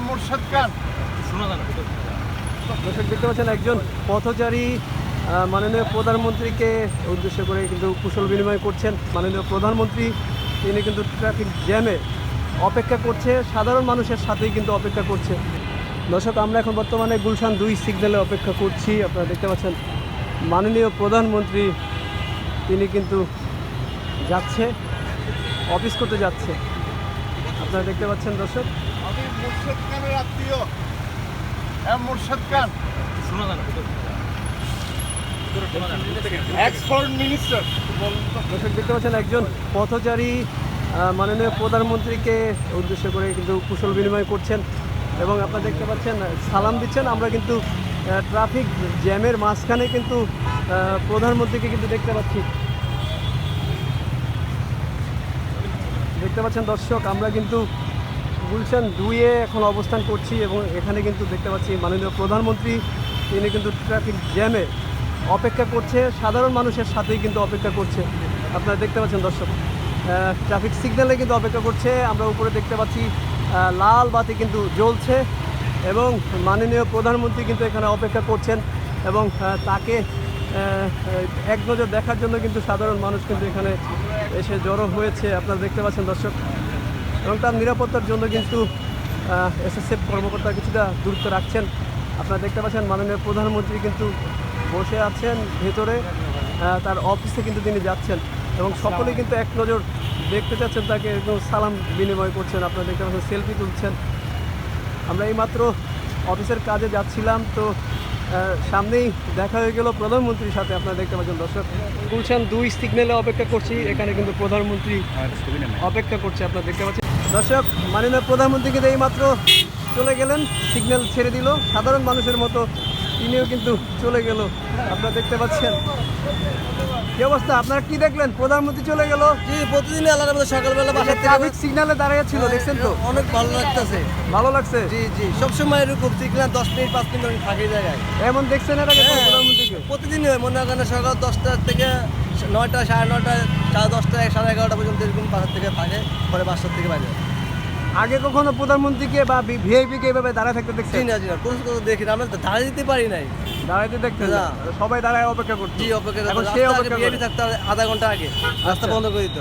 মুর্শিদ খান। দর্শক দেখতে পাচ্ছেন একজন পথচারী মাননীয় প্রধানমন্ত্রীকে উদ্দেশ্য করে কিন্তু কুশল বিনিময় করছেন। মাননীয় প্রধানমন্ত্রী তিনি কিন্তু ট্রাফিক জ্যামে অপেক্ষা করছে, সাধারণ মানুষের সাথেই কিন্তু অপেক্ষা করছে। দর্শক আমরা এখন বর্তমানে গুলশান 2 সিগন্যালে অপেক্ষা করছি। আপনারা দেখতে পাচ্ছেন মাননীয় প্রধানমন্ত্রী তিনি কিন্তু যাচ্ছে, অফিস করতে যাচ্ছে। আপনারা দেখতে পাচ্ছেন দর্শক। আমি মুর্শিদ খানের আত্মীয়। মুর্শিদ খান এক্স-ফরেন মিনিস্টার। দর্শক দেখতে পাচ্ছেন একজন পথচারী মাননীয় প্রধানমন্ত্রীকে উদ্দেশ্য করে কিন্তু কুশল বিনিময় করছেন এবং আপনারা দেখতে পাচ্ছেন সালাম দিচ্ছেন। আমরা কিন্তু ট্রাফিক জ্যামের মাঝখানে কিন্তু প্রধানমন্ত্রীকে কিন্তু দেখতে পাচ্ছি। দেখতে পাচ্ছেন দর্শক আমরা কিন্তু গুলশান 2-এ এখন অবস্থান করছি এবং এখানে কিন্তু দেখতে পাচ্ছি মাননীয় প্রধানমন্ত্রী তিনি কিন্তু ট্রাফিক জ্যামে অপেক্ষা করছে, সাধারণ মানুষের সাথেই কিন্তু অপেক্ষা করছে। আপনারা দেখতে পাচ্ছেন দর্শক ট্রাফিক সিগন্যালে কিন্তু অপেক্ষা করছে। আমরা উপরে দেখতে পাচ্ছি লাল বাতি কিন্তু জ্বলছে এবং মাননীয় প্রধানমন্ত্রী কিন্তু এখানে অপেক্ষা করছেন এবং তাকে এক নজর দেখার জন্য কিন্তু সাধারণ মানুষ কিন্তু এখানে এসে জড়ো হয়েছে। আপনারা দেখতে পাচ্ছেন দর্শক এবং তার নিরাপত্তার জন্য কিন্তু এসএসএফ কর্মকর্তা কিছুটা দূরত্ব রাখছেন। আপনারা দেখতে পাচ্ছেন মাননীয় প্রধানমন্ত্রী কিন্তু বসে আছেন ভেতরে, তার অফিসে কিন্তু তিনি যাচ্ছেন এবং সকলেই কিন্তু এক নজর দেখতে চাচ্ছেন তাকে এবং সালাম বিনিময় করছেন। আপনারা দেখতে পাচ্ছেন সেলফি তুলছেন। আমরা এইমাত্র অফিসের কাজে যাচ্ছিলাম, তো সামনেই দেখা হয়ে গেল প্রধানমন্ত্রীর সাথে। আপনারা দেখতে পাচ্ছেন দর্শক গুলশান 2 সিগন্যালে অপেক্ষা করছি, এখানে কিন্তু প্রধানমন্ত্রী অপেক্ষা করছে। আপনারা দেখতে পাচ্ছেন দর্শক মাননীয় প্রধানমন্ত্রী কিন্তু এইমাত্র চলে গেলেন, সিগন্যাল ছেড়ে দিল সাধারণ মানুষের মতো, তিনিও কিন্তু চলে গেল। আপনারা দেখতে পাচ্ছেন কি অবস্থা, আপনারা কি দেখলেন? প্রধানমন্ত্রী চলে গেল। জি, প্রতিদিন আলাদা মধ্যে সকালবেলা বাসা থেকে ট্রাফিক সিগন্যালে দাঁড়িয়ে ছিল, দেখছেন তো? অনেক ভালো লাগতেছে। ভালো লাগছে? জি জি, সবসময় এরকম সিগন্যাল 10 মিনিট 5 মিনিট ধরে থাকে জায়গায়। এমন দেখছেন এর আগে প্রধানমন্ত্রীকে? প্রতিদিনই হয়, মনে করেন সকাল 10টা থেকে 9টা 9:30 10:30 11:30 পর্যন্ত এরকম বাসার থেকে থাকে, পরে বাসার থেকে বাইরে। আগে কখনো প্রধানমন্ত্রীকে বা ভিআইপিকে এভাবে দাঁড়ায় থাকতে জি দেখছেন? না জি না, কোনো কথা দেখি না, আমরা দাঁড়িয়ে দিতে পারি নাই। দাঁড়াইতে দেখতেন না। সবাই দাঁড়ায় অপেক্ষা করছে। জি, অপেক্ষা এখন করতে সে অপেক্ষা করে। থাকতে আধা ঘন্টা আগে রাস্তা বন্ধ করে দিত।